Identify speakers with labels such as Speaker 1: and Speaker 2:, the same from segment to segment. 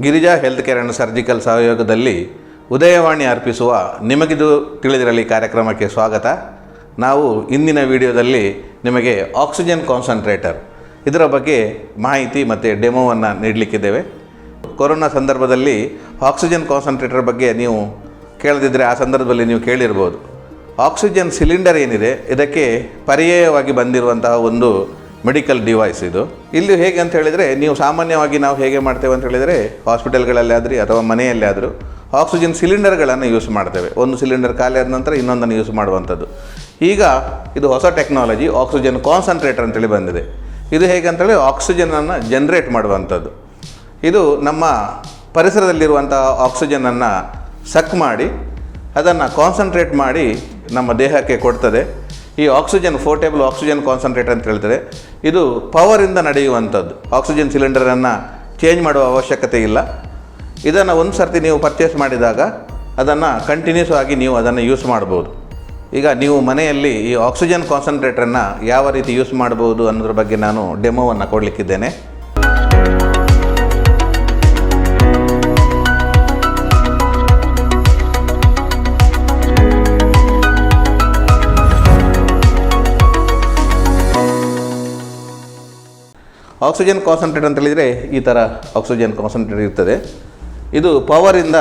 Speaker 1: Girija health care and surgical ಸಹಯೋಗದಲ್ಲಿ ಉದಯವಾಣಿ ಅರ್ಪಿಸುವ ನಿಮಗಿದು ತಿಳಿದಿರಲಿ ಕಾರ್ಯಕ್ರಮಕ್ಕೆ ಸ್ವಾಗತ. ನಾವು ಇಂದಿನ ವಿಡಿಯೋದಲ್ಲಿ ನಿಮಗೆ ಆಕ್ಸಿಜನ್ ಕಾನ್ಸಂಟ್ರೇಟರ್ ಇದರ ಬಗ್ಗೆ ಮಾಹಿತಿ ಮತ್ತು ಡೆಮೋವನ್ನು ನೀಡಲಿಕ್ಕಿದ್ದೇವೆ. ಕೊರೋನಾ ಸಂದರ್ಭದಲ್ಲಿ ಆಕ್ಸಿಜನ್ ಕಾನ್ಸಂಟ್ರೇಟರ್ ಬಗ್ಗೆ ನೀವು ಕೇಳದಿದ್ದರೆ ಆ ಸಂದರ್ಭದಲ್ಲಿ ನೀವು ಕೇಳಿರ್ಬೋದು. ಆಕ್ಸಿಜನ್ ಸಿಲಿಂಡರ್ ಏನಿದೆ ಇದಕ್ಕೆ ಪರ್ಯಾಯವಾಗಿ ಬಂದಿರುವಂತಹ ಒಂದು ಮೆಡಿಕಲ್ ಡಿವೈಸ್ ಇದು. ಇಲ್ಲಿ ಹೇಗೆ ಅಂತ ಹೇಳಿದರೆ, ನೀವು ಸಾಮಾನ್ಯವಾಗಿ ನಾವು ಹೇಗೆ ಮಾಡ್ತೇವೆ ಅಂತ ಹೇಳಿದರೆ, ಹಾಸ್ಪಿಟಲ್ಗಳಲ್ಲಿ ಆದ್ರಿ ಅಥವಾ ಮನೆಯಲ್ಲೇ ಆದರೂ ಆಕ್ಸಿಜನ್ ಸಿಲಿಂಡರ್ಗಳನ್ನು ಯೂಸ್ ಮಾಡ್ತೇವೆ. ಒಂದು ಸಿಲಿಂಡರ್ ಖಾಲಿ ಆದ ನಂತರ ಇನ್ನೊಂದನ್ನು ಯೂಸ್ ಮಾಡುವಂಥದ್ದು. ಈಗ ಇದು ಹೊಸ ಟೆಕ್ನಾಲಜಿ ಆಕ್ಸಿಜನ್ ಕಾನ್ಸಂಟ್ರೇಟರ್ ಅಂತೇಳಿ ಬಂದಿದೆ. ಇದು ಹೇಗೆ ಅಂತೇಳಿ ಆಕ್ಸಿಜನನ್ನು ಜನ್ರೇಟ್ ಮಾಡುವಂಥದ್ದು. ಇದು ನಮ್ಮ ಪರಿಸರದಲ್ಲಿರುವಂಥ ಆಕ್ಸಿಜನನ್ನು ಸಕ್ ಮಾಡಿ ಅದನ್ನು ಕಾನ್ಸಂಟ್ರೇಟ್ ಮಾಡಿ ನಮ್ಮ ದೇಹಕ್ಕೆ ಕೊಡ್ತದೆ. ಈ ಆಕ್ಸಿಜನ್ ಪೋರ್ಟೇಬಲ್ ಆಕ್ಸಿಜನ್ ಕಾನ್ಸಂಟ್ರೇಟರ್ ಅಂತ ಹೇಳ್ತಾರೆ. ಇದು ಪವರಿಂದ ನಡೆಯುವಂಥದ್ದು. ಆಕ್ಸಿಜನ್ ಸಿಲಿಂಡರನ್ನು ಚೇಂಜ್ ಮಾಡುವ ಅವಶ್ಯಕತೆ ಇಲ್ಲ. ಇದನ್ನು ಒಂದು ಸರ್ತಿ ನೀವು ಪರ್ಚೇಸ್ ಮಾಡಿದಾಗ ಅದನ್ನು ಕಂಟಿನ್ಯೂಸ್ ಆಗಿ ನೀವು ಅದನ್ನು ಯೂಸ್ ಮಾಡ್ಬೋದು. ಈಗ ನೀವು ಮನೆಯಲ್ಲಿ ಈ ಆಕ್ಸಿಜನ್ ಕಾನ್ಸಂಟ್ರೇಟರನ್ನು ಯಾವ ರೀತಿ ಯೂಸ್ ಮಾಡ್ಬೋದು ಅನ್ನೋದ್ರ ಬಗ್ಗೆ ನಾನು ಡೆಮೋವನ್ನು ಕೊಡಲಿಕ್ಕಿದ್ದೇನೆ. ಆಕ್ಸಿಜನ್ ಕಾನ್ಸಂಟ್ರೇಟರ್ ಅಂತ ಹೇಳಿದರೆ ಈ ಥರ ಆಕ್ಸಿಜನ್ ಕಾನ್ಸಂಟ್ರೇಟರ್ ಇರ್ತದೆ. ಇದು ಪವರಿಂದ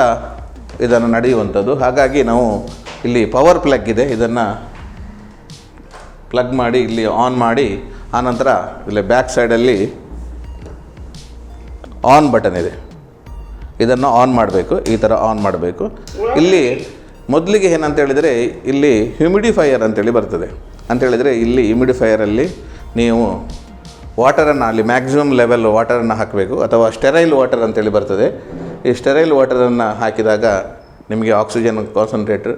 Speaker 1: ಇದನ್ನು ನಡೆಯುವಂಥದ್ದು. ಹಾಗಾಗಿ ನಾವು ಇಲ್ಲಿ ಪವರ್ ಪ್ಲಗ್ ಇದೆ, ಇದನ್ನು ಪ್ಲಗ್ ಮಾಡಿ ಇಲ್ಲಿ ಆನ್ ಮಾಡಿ, ಆನಂತರ ಇಲ್ಲಿ ಬ್ಯಾಕ್ ಸೈಡಲ್ಲಿ ಆನ್ ಬಟನ್ ಇದೆ, ಇದನ್ನು ಆನ್ ಮಾಡಬೇಕು. ಈ ಥರ ಆನ್ ಮಾಡಬೇಕು. ಇಲ್ಲಿ ಮೊದಲಿಗೆ ಏನಂತ ಹೇಳಿದರೆ, ಇಲ್ಲಿ ಹ್ಯೂಮಿಡಿಫೈಯರ್ ಅಂತೇಳಿ ಬರ್ತದೆ. ಅಂತೇಳಿದರೆ ಇಲ್ಲಿ ಹ್ಯೂಮಿಡಿಫೈಯರಲ್ಲಿ ನೀವು ವಾಟರನ್ನು, ಅಲ್ಲಿ ಮ್ಯಾಕ್ಸಿಮಮ್ ಲೆವೆಲ್ ವಾಟರನ್ನು ಹಾಕಬೇಕು, ಅಥವಾ ಸ್ಟೆರೈಲ್ ವಾಟರ್ ಅಂತೇಳಿ ಬರ್ತದೆ. ಈ ಸ್ಟೆರೈಲ್ ವಾಟರನ್ನು ಹಾಕಿದಾಗ ನಿಮಗೆ ಆಕ್ಸಿಜನ್ ಕಾನ್ಸಂಟ್ರೇಟರ್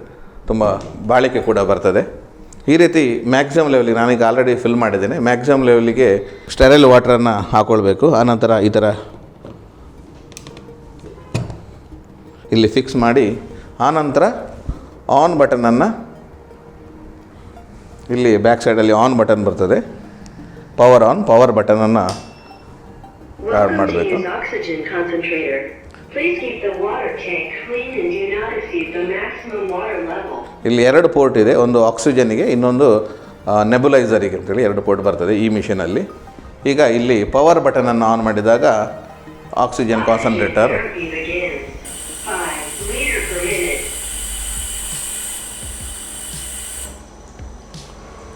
Speaker 1: ತುಂಬ ಬಾಳಿಕೆ ಕೂಡ ಬರ್ತದೆ. ಈ ರೀತಿ ಮ್ಯಾಕ್ಸಿಮಮ್ ಲೆವೆಲಿಗೆ ನಾನೀಗ ಆಲ್ರೆಡಿ ಫಿಲ್ ಮಾಡಿದ್ದೇನೆ. ಮ್ಯಾಕ್ಸಿಮಮ್ ಲೆವೆಲಿಗೆ ಸ್ಟೆರೈಲ್ ವಾಟರನ್ನು ಹಾಕ್ಕೊಳ್ಬೇಕು. ಆನಂತರ ಈ ಥರ ಇಲ್ಲಿ ಫಿಕ್ಸ್ ಮಾಡಿ, ಆನಂತರ ಆನ್ ಬಟನನ್ನು ಇಲ್ಲಿ ಬ್ಯಾಕ್ ಸೈಡಲ್ಲಿ ಆನ್ ಬಟನ್ ಬರ್ತದೆ, ಪವರ್ ಬಟನನ್ನು ಆನ್ ಮಾಡಬೇಕು. ಇಲ್ಲಿ ಎರಡು ಪೋರ್ಟ್ ಇದೆ, ಒಂದು ಆಕ್ಸಿಜನ್ಗೆ, ಇನ್ನೊಂದು ನೆಬುಲೈಸರಿಗೆ ಅಂತೇಳಿ ಎರಡು ಪೋರ್ಟ್ ಬರ್ತದೆ ಈ ಮಿಷಿನಲ್ಲಿ. ಈಗ ಇಲ್ಲಿ ಪವರ್ ಬಟನನ್ನು ಆನ್ ಮಾಡಿದಾಗ ಆಕ್ಸಿಜನ್ ಕಾನ್ಸಂಟ್ರೇಟರ್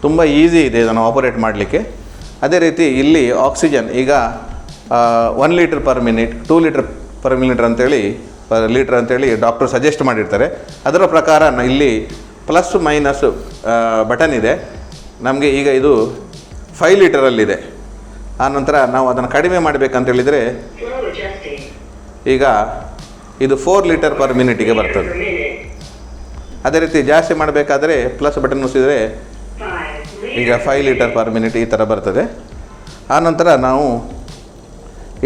Speaker 1: ತುಂಬ ಈಸಿ ಇದೆ ಇದನ್ನು ಆಪರೇಟ್ ಮಾಡಲಿಕ್ಕೆ. ಅದೇ ರೀತಿ ಇಲ್ಲಿ ಆಕ್ಸಿಜನ್ ಈಗ 1 litre per minute, 2 litre per litre ಅಂತೇಳಿ ಡಾಕ್ಟರ್ ಸಜೆಸ್ಟ್ ಮಾಡಿರ್ತಾರೆ. ಅದರ ಪ್ರಕಾರ ಇಲ್ಲಿ ಪ್ಲಸ್ ಮೈನಸ್ ಬಟನ್ ಇದೆ. ನಮಗೆ ಈಗ ಇದು 5 ಲೀಟರಲ್ಲಿದೆ. ಆನಂತರ ನಾವು ಅದನ್ನು ಕಡಿಮೆ ಮಾಡಬೇಕಂತೇಳಿದರೆ ಈಗ ಇದು 4 ಲೀಟರ್ ಪರ್ ಮಿನಿಟಿಗೆ ಬರ್ತದೆ. ಅದೇ ರೀತಿ ಜಾಸ್ತಿ ಮಾಡಬೇಕಾದ್ರೆ ಪ್ಲಸ್ ಬಟನ್ ಒತ್ತಿದರೆ ಈಗ 5 ಲೀಟರ್ ಪರ್ ಮಿನಿಟ್ ಈ ಥರ ಬರ್ತದೆ. ಆನಂತರ ನಾವು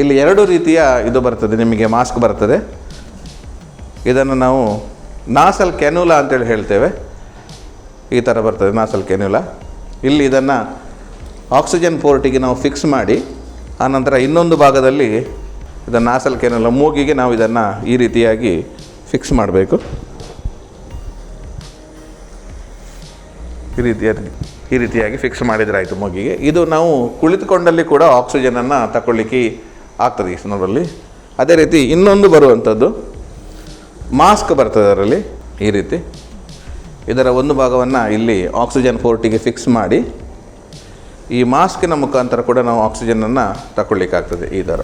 Speaker 1: ಇಲ್ಲಿ ಎರಡು ರೀತಿಯ ಇದು ಬರ್ತದೆ, ನಿಮಗೆ ಮಾಸ್ಕ್ ಬರ್ತದೆ. ಇದನ್ನು ನಾವು ನಾಸಲ್ ಕ್ಯಾನ್ಯುಲಾ ಅಂತೇಳಿ ಹೇಳ್ತೇವೆ. ಈ ಥರ ಬರ್ತದೆ ನಾಸಲ್ ಕ್ಯಾನ್ಯುಲಾ. ಇಲ್ಲಿ ಇದನ್ನು ಆಕ್ಸಿಜನ್ ಪೋರ್ಟಿಗೆ ನಾವು ಫಿಕ್ಸ್ ಮಾಡಿ, ಆನಂತರ ಇನ್ನೊಂದು ಭಾಗದಲ್ಲಿ ಇದನ್ನು ನಾಸಲ್ ಕ್ಯಾನ್ಯುಲಾ ಮೂಗಿಗೆ ನಾವು ಇದನ್ನು ಈ ರೀತಿಯಾಗಿ ಫಿಕ್ಸ್ ಮಾಡಬೇಕು. ಈ ರೀತಿಯಾಗಿ ಫಿಕ್ಸ್ ಮಾಡಿದರೆ ಆಯಿತು ಮೂಗಿಗೆ. ಇದು ನಾವು ಕುಳಿತುಕೊಂಡಲ್ಲಿ ಕೂಡ ಆಕ್ಸಿಜನನ್ನು ತಗೊಳ್ಳಿಕ್ಕೆ ಆಗ್ತದೆ ಈ ಸಂದರ್ಭದಲ್ಲಿ. ಅದೇ ರೀತಿ ಇನ್ನೊಂದು ಬರುವಂಥದ್ದು ಮಾಸ್ಕ್ ಬರ್ತದೆ. ಅದರಲ್ಲಿ ಈ ರೀತಿ ಇದರ ಒಂದು ಭಾಗವನ್ನು ಇಲ್ಲಿ ಆಕ್ಸಿಜನ್ ಪೋರ್ಟಿಗೆ ಫಿಕ್ಸ್ ಮಾಡಿ, ಈ ಮಾಸ್ಕಿನ ಮುಖಾಂತರ ಕೂಡ ನಾವು ಆಕ್ಸಿಜನನ್ನು ತಗೊಳ್ಳಿಕ್ಕಾಗ್ತದೆ ಈ ಥರ.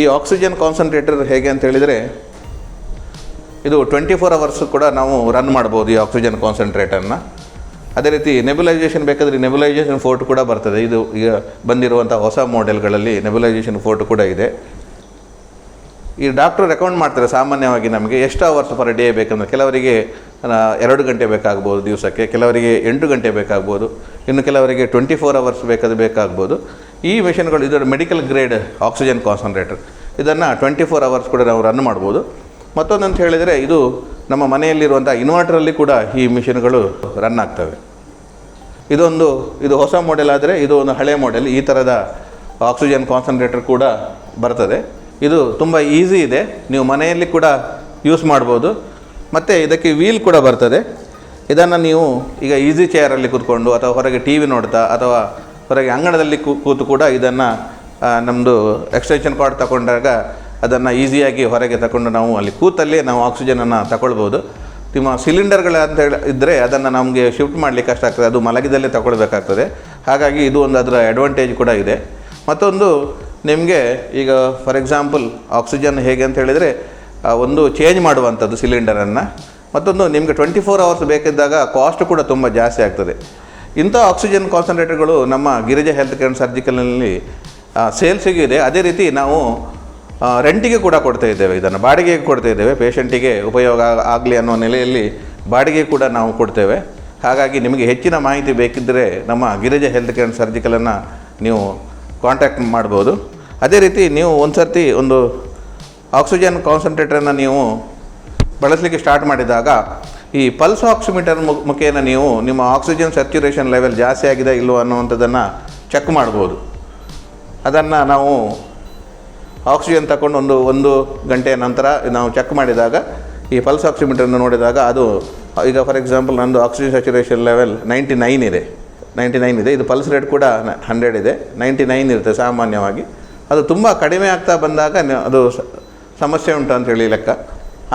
Speaker 1: ಈ ಆಕ್ಸಿಜನ್ ಕಾನ್ಸಂಟ್ರೇಟರ್ ಹೇಗೆ ಅಂತ ಹೇಳಿದರೆ, ಇದು 24 ಅವರ್ಸ್ ಕೂಡ ನಾವು ರನ್ ಮಾಡ್ಬೋದು ಈ ಆಕ್ಸಿಜನ್ ಕಾನ್ಸಂಟ್ರೇಟರ್ನ. ಅದೇ ರೀತಿ ನೆಬುಲೈಸೇಷನ್ ಬೇಕಾದರೆ ನೆಬುಲೈಸೇಷನ್ ಫೋರ್ಟ್ ಕೂಡ ಬರ್ತದೆ. ಇದು ಈಗ ಬಂದಿರುವಂಥ ಹೊಸ ಮಾಡೆಲ್ಗಳಲ್ಲಿ ನೆಬುಲೈಸೇಷನ್ ಫೋರ್ಟ್ ಕೂಡ ಇದೆ. ಈ ಡಾಕ್ಟ್ರು ರೆಕಮೆಂಡ್ ಮಾಡ್ತಾರೆ ಸಾಮಾನ್ಯವಾಗಿ ನಮಗೆ ಎಷ್ಟು ಅವರ್ಸ್ ಪರ್ ಡೇ ಬೇಕಂದ್ರೆ. ಕೆಲವರಿಗೆ 2 ಗಂಟೆ ಬೇಕಾಗ್ಬೋದು ದಿವಸಕ್ಕೆ, ಕೆಲವರಿಗೆ 8 ಗಂಟೆ ಬೇಕಾಗ್ಬೋದು, ಇನ್ನು ಕೆಲವರಿಗೆ 24 ಅವರ್ಸ್ ಬೇಕಾಗ್ಬೋದು. ಈ ಮಿಷನ್ಗಳು ಇದರ ಮೆಡಿಕಲ್ ಗ್ರೇಡ್ ಆಕ್ಸಿಜನ್ ಕಾನ್ಸಂಟ್ರೇಟರ್, ಇದನ್ನು 24 ಅವರ್ಸ್ ಕೂಡ ನಾವು ರನ್ ಮಾಡ್ಬೋದು. ಮತ್ತೊಂದು ಅಂತ ಹೇಳಿದರೆ, ಇದು ನಮ್ಮ ಮನೆಯಲ್ಲಿರುವಂಥ ಇನ್ವರ್ಟರಲ್ಲಿ ಕೂಡ ಈ ಮಿಷನ್ಗಳು ರನ್ ಆಗ್ತವೆ. ಇದು ಹೊಸ ಮಾಡೆಲ್ ಆದರೆ ಇದು ಒಂದು ಹಳೆ ಮಾಡೆಲ್. ಈ ಥರದ ಆಕ್ಸಿಜನ್ ಕಾನ್ಸಂಟ್ರೇಟರ್ ಕೂಡ ಬರ್ತದೆ. ಇದು ತುಂಬ ಈಸಿ ಇದೆ, ನೀವು ಮನೆಯಲ್ಲಿ ಕೂಡ ಯೂಸ್ ಮಾಡ್ಬೋದು. ಮತ್ತು ಇದಕ್ಕೆ ವೀಲ್ ಕೂಡ ಬರ್ತದೆ. ಇದನ್ನು ನೀವು ಈಗ ಈಸಿ ಚೇರಲ್ಲಿ ಕೂತ್ಕೊಂಡು ಅಥವಾ ಹೊರಗೆ ಟಿ ವಿ ನೋಡ್ತಾ ಅಥವಾ ಹೊರಗೆ ಅಂಗಣದಲ್ಲಿ ಕೂತು ಕೂಡ ಇದನ್ನು ನಮ್ಮದು ಎಕ್ಸ್ಟೆನ್ಷನ್ ಕಾರ್ಡ್ ತಗೊಂಡಾಗ ಅದನ್ನು ಈಸಿಯಾಗಿ ಹೊರಗೆ ತಗೊಂಡು ನಾವು ಅಲ್ಲಿ ಕೂತಲ್ಲೇ ನಾವು ಆಕ್ಸಿಜನನ್ನು ತಗೊಳ್ಬೋದು. ನಿಮ್ಮ ಸಿಲಿಂಡರ್ಗಳು ಅಂತ ಇದ್ದರೆ ಅದನ್ನು ನಮಗೆ ಶಿಫ್ಟ್ ಮಾಡಲಿಕ್ಕೆ ಕಷ್ಟ ಆಗ್ತದೆ, ಅದು ಮಲಗಿದಲ್ಲೇ ತಗೊಳ್ಬೇಕಾಗ್ತದೆ. ಹಾಗಾಗಿ ಇದು ಒಂದು ಅದರ ಅಡ್ವಾಂಟೇಜ್ ಕೂಡ ಇದೆ. ಮತ್ತೊಂದು ನಿಮಗೆ ಈಗ ಫಾರ್ ಎಕ್ಸಾಂಪಲ್ ಆಕ್ಸಿಜನ್ ಹೇಗೆ ಅಂತ ಹೇಳಿದರೆ ಒಂದು ಚೇಂಜ್ ಮಾಡುವಂಥದ್ದು ಸಿಲಿಂಡರನ್ನು. ಮತ್ತೊಂದು ನಿಮಗೆ 24 ಅವರ್ಸ್ ಬೇಕಿದ್ದಾಗ ಕಾಸ್ಟ್ ಕೂಡ ತುಂಬ ಜಾಸ್ತಿ ಆಗ್ತದೆ. ಇಂಥ ಆಕ್ಸಿಜನ್ ಕಾನ್ಸಂಟ್ರೇಟರ್ಗಳು ನಮ್ಮ ಗಿರಿಜಾ ಹೆಲ್ತ್ ಕೇರ್ ಆ್ಯಂಡ್ ಸರ್ಜಿಕಲ್ನಲ್ಲಿ ಸೇಲ್ಸಿಗೆ ಇದೆ. ಅದೇ ರೀತಿ ನಾವು ರೆಂಟಿಗೆ ಕೂಡ ಕೊಡ್ತಾ ಇದ್ದೇವೆ, ಇದನ್ನು ಬಾಡಿಗೆಗೆ ಕೊಡ್ತಾ ಇದ್ದೇವೆ. ಪೇಷಂಟಿಗೆ ಉಪಯೋಗ ಆಗಲಿ ಅನ್ನೋ ನೆಲೆಯಲ್ಲಿ ಬಾಡಿಗೆ ಕೂಡ ನಾವು ಕೊಡ್ತೇವೆ. ಹಾಗಾಗಿ ನಿಮಗೆ ಹೆಚ್ಚಿನ ಮಾಹಿತಿ ಬೇಕಿದ್ದರೆ ನಮ್ಮ ಗಿರಿಜಾ ಹೆಲ್ತ್ ಕೇರ್ ಆ್ಯಂಡ್ ಸರ್ಜಿಕಲನ್ನು ನೀವು ಕಾಂಟ್ಯಾಕ್ಟ್ ಮಾಡ್ಬೋದು. ಅದೇ ರೀತಿ ನೀವು ಒಂದು ಆಕ್ಸಿಜನ್ ಕಾನ್ಸಂಟ್ರೇಟರನ್ನು ನೀವು ಬಳಸಲಿಕ್ಕೆ ಸ್ಟಾರ್ಟ್ ಮಾಡಿದಾಗ ಈ ಪಲ್ಸ್ ಆಕ್ಸಿಮೀಟರ್ ಮುಖೇನ ನೀವು ನಿಮ್ಮ ಆಕ್ಸಿಜನ್ ಸ್ಯಾಚುರೇಷನ್ ಲೆವೆಲ್ ಜಾಸ್ತಿ ಆಗಿದೆ ಇಲ್ಲವೋ ಅನ್ನುವಂಥದ್ದನ್ನು ಚೆಕ್ ಮಾಡ್ಬೋದು. ಅದನ್ನು ನಾವು ಆಕ್ಸಿಜನ್ ತಗೊಂಡು ಒಂದು ಗಂಟೆಯ ನಂತರ ನಾವು ಚೆಕ್ ಮಾಡಿದಾಗ ಈ ಪಲ್ಸ್ ಆಕ್ಸಿಮೀಟರನ್ನು ನೋಡಿದಾಗ ಅದು ಈಗ ಫಾರ್ ಎಕ್ಸಾಂಪಲ್ ನಂದು ಆಕ್ಸಿಜನ್ ಸ್ಯಾಚುರೇಷನ್ ಲೆವೆಲ್ 99 ಇದೆ. ಇದು ಪಲ್ಸ್ ರೇಟ್ ಕೂಡ 100 ಇದೆ. 99 ಇರುತ್ತೆ ಸಾಮಾನ್ಯವಾಗಿ. ಅದು ತುಂಬ ಕಡಿಮೆ ಆಗ್ತಾ ಬಂದಾಗ ಅದು ಸಮಸ್ಯೆ ಉಂಟು ಅಂತೇಳಿ ಲೆಕ್ಕ.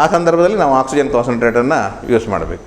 Speaker 1: ಆ ಸಂದರ್ಭದಲ್ಲಿ ನಾವು ಆಕ್ಸಿಜನ್ ಕಾನ್ಸಂಟ್ರೇಟರ್ನ ಯೂಸ್ ಮಾಡಬೇಕು.